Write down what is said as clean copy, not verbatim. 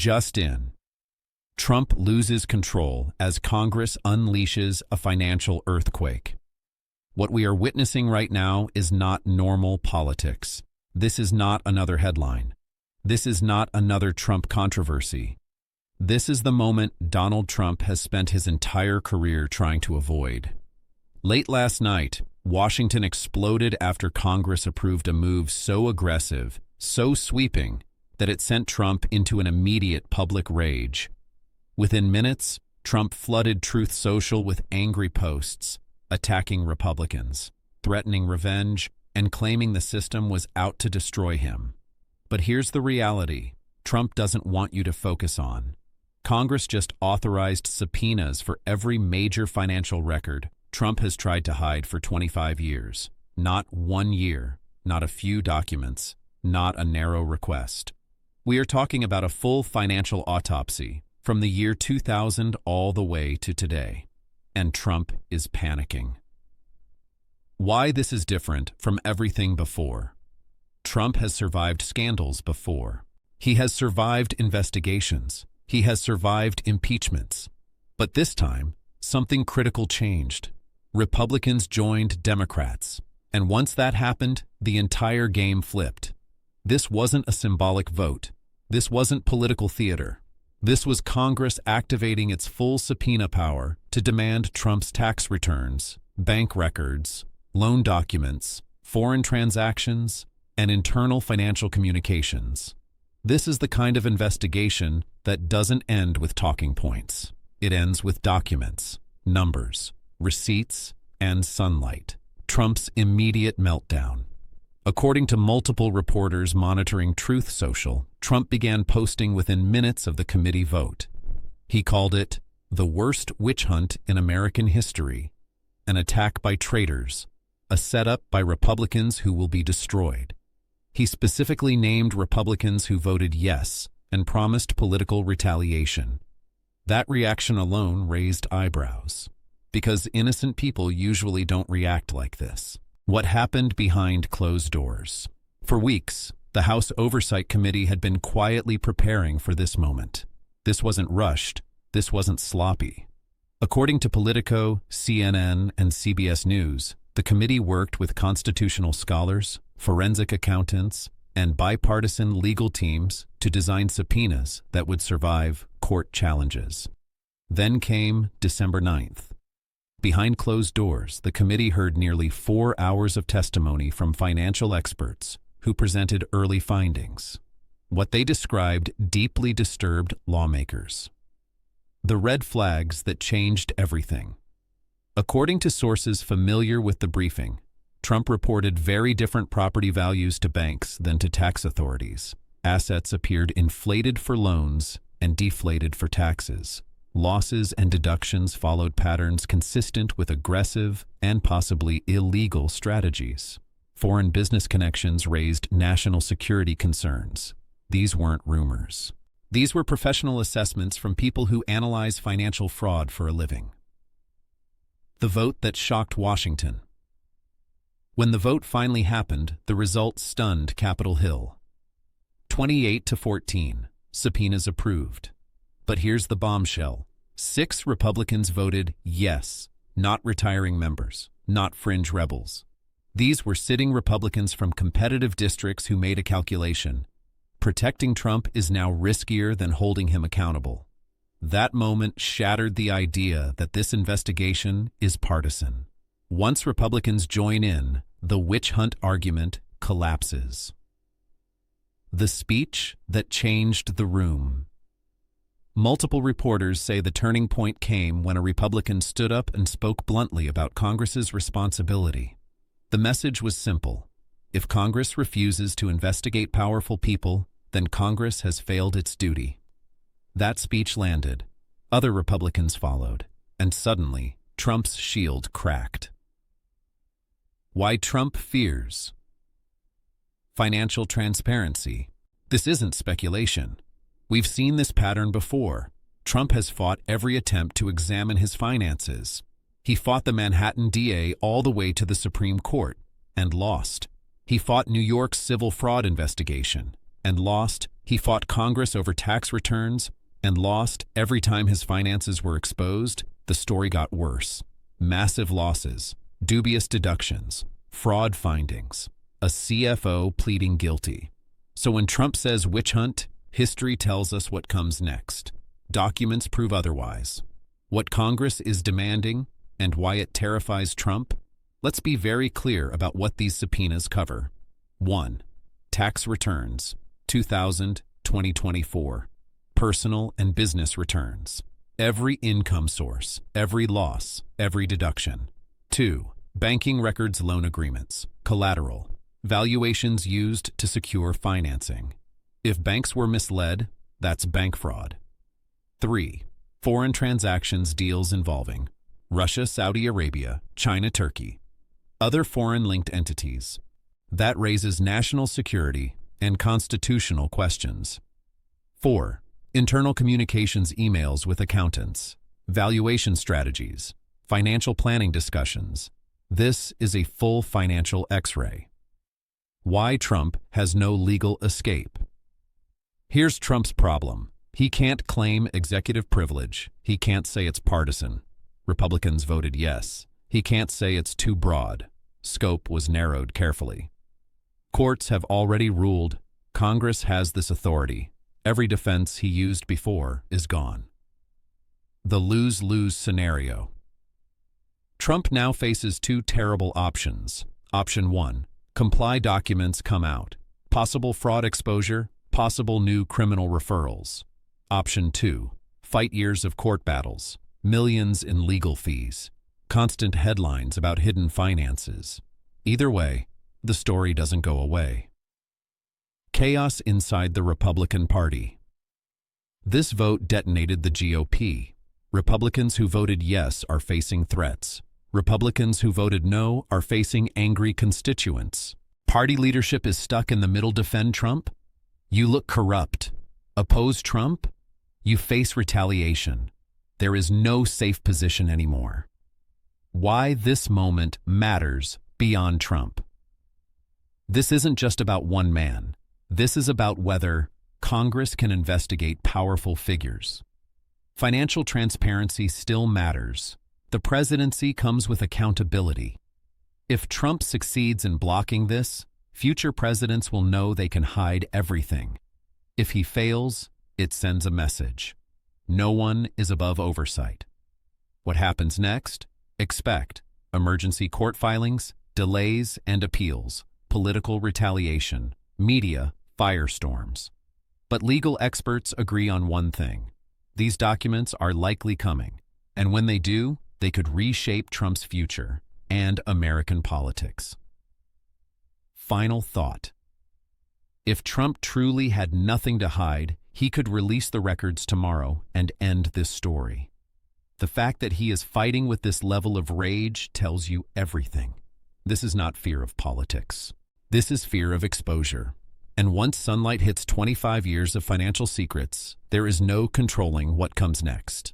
Just in. Trump loses control as Congress unleashes a financial earthquake. What we are witnessing right now is not normal politics. This is not another headline. This is not another Trump controversy. This is the moment Donald Trump has spent his entire career trying to avoid. Late last night, Washington exploded after Congress approved a move so aggressive, so sweeping, that it sent Trump into an immediate public rage. Within minutes, Trump flooded Truth Social with angry posts, attacking Republicans, threatening revenge, and claiming the system was out to destroy him. But here's the reality Trump doesn't want you to focus on. Congress just authorized subpoenas for every major financial record Trump has tried to hide for 25 years. Not 1 year, not a few documents, not a narrow request. We are talking about a full financial autopsy from the year 2000 all the way to today. And Trump is panicking. Why this is different from everything before? Trump has survived scandals before. He has survived investigations. He has survived impeachments. But this time, something critical changed. Republicans joined Democrats. And once that happened, the entire game flipped. This wasn't a symbolic vote. This wasn't political theater. This was Congress activating its full subpoena power to demand Trump's tax returns, bank records, loan documents, foreign transactions, and internal financial communications. This is the kind of investigation that doesn't end with talking points. It ends with documents, numbers, receipts, and sunlight. Trump's immediate meltdown. According to multiple reporters monitoring Truth Social, Trump began posting within minutes of the committee vote. He called it the worst witch hunt in American history, an attack by traitors, a setup by Republicans who will be destroyed. He specifically named Republicans who voted yes and promised political retaliation. That reaction alone raised eyebrows, because innocent people usually don't react like this. What happened behind closed doors? For weeks, the House Oversight Committee had been quietly preparing for this moment. This wasn't rushed. This wasn't sloppy. According to Politico, CNN, and CBS News, the committee worked with constitutional scholars, forensic accountants, and bipartisan legal teams to design subpoenas that would survive court challenges. Then came December 9th. Behind closed doors, the committee heard nearly 4 hours of testimony from financial experts who presented early findings. What they described deeply disturbed lawmakers. The red flags that changed everything. According to sources familiar with the briefing, Trump reported very different property values to banks than to tax authorities. Assets appeared inflated for loans and deflated for taxes. Losses and deductions followed patterns consistent with aggressive and possibly illegal strategies. Foreign business connections raised national security concerns. These weren't rumors. These were professional assessments from people who analyze financial fraud for a living. The vote that shocked Washington. When the vote finally happened, the result stunned Capitol Hill. 28-14, subpoenas approved. But here's the bombshell. 6 Republicans voted yes, not retiring members, not fringe rebels. These were sitting Republicans from competitive districts who made a calculation. Protecting Trump is now riskier than holding him accountable. That moment shattered the idea that this investigation is partisan. Once Republicans join in, the witch hunt argument collapses. The speech that changed the room. Multiple reporters say the turning point came when a Republican stood up and spoke bluntly about Congress's responsibility. The message was simple. If Congress refuses to investigate powerful people, then Congress has failed its duty. That speech landed. Other Republicans followed, and suddenly, Trump's shield cracked. Why Trump fears. Financial transparency. This isn't speculation. We've seen this pattern before. Trump has fought every attempt to examine his finances. He fought the Manhattan DA all the way to the Supreme Court and lost. He fought New York's civil fraud investigation and lost He fought Congress over tax returns and lost every time his finances were exposed. The story got worse. Massive losses, dubious deductions, fraud findings, a CFO pleading guilty. So when Trump says witch hunt, history tells us what comes next. Documents prove otherwise. What Congress is demanding and why it terrifies Trump? Let's be very clear about what these subpoenas cover. 1. Tax returns, 2000-2024. Personal and business returns. Every income source, every loss, every deduction. 2. Banking records, loan agreements, collateral, valuations used to secure financing. If banks were misled, that's bank fraud. 3. Foreign transactions, deals involving Russia, Saudi Arabia, China, Turkey, other foreign-linked entities. That raises national security and constitutional questions. 4. Internal communications, emails with accountants, valuation strategies, financial planning discussions. This is a full financial X-ray. Why Trump has no legal escape. Here's Trump's problem. He can't claim executive privilege. He can't say it's partisan. Republicans voted yes. He can't say it's too broad. Scope was narrowed carefully. Courts have already ruled. Congress has this authority. Every defense he used before is gone. The lose-lose scenario. Trump now faces two terrible options. Option 1, comply, documents come out. Possible fraud exposure, possible new criminal referrals. Option 2, fight years of court battles, millions in legal fees, constant headlines about hidden finances. Either way, the story doesn't go away. Chaos inside the Republican Party. This vote detonated the GOP. Republicans who voted yes are facing threats. Republicans who voted no are facing angry constituents. Party leadership is stuck in the middle. Defend Trump? You look corrupt. Oppose Trump? You face retaliation. There is no safe position anymore. Why this moment matters beyond Trump. This isn't just about one man. This is about whether Congress can investigate powerful figures. Financial transparency still matters. The presidency comes with accountability. If Trump succeeds in blocking this, future presidents will know they can hide everything. If he fails, it sends a message. No one is above oversight. What happens next? Expect emergency court filings, delays and appeals, political retaliation, media firestorms. But legal experts agree on one thing. These documents are likely coming, and when they do, they could reshape Trump's future and American politics. Final thought. If Trump truly had nothing to hide, he could release the records tomorrow and end this story. The fact that he is fighting with this level of rage tells you everything. This is not fear of politics. This is fear of exposure. And once sunlight hits 25 years of financial secrets, there is no controlling what comes next.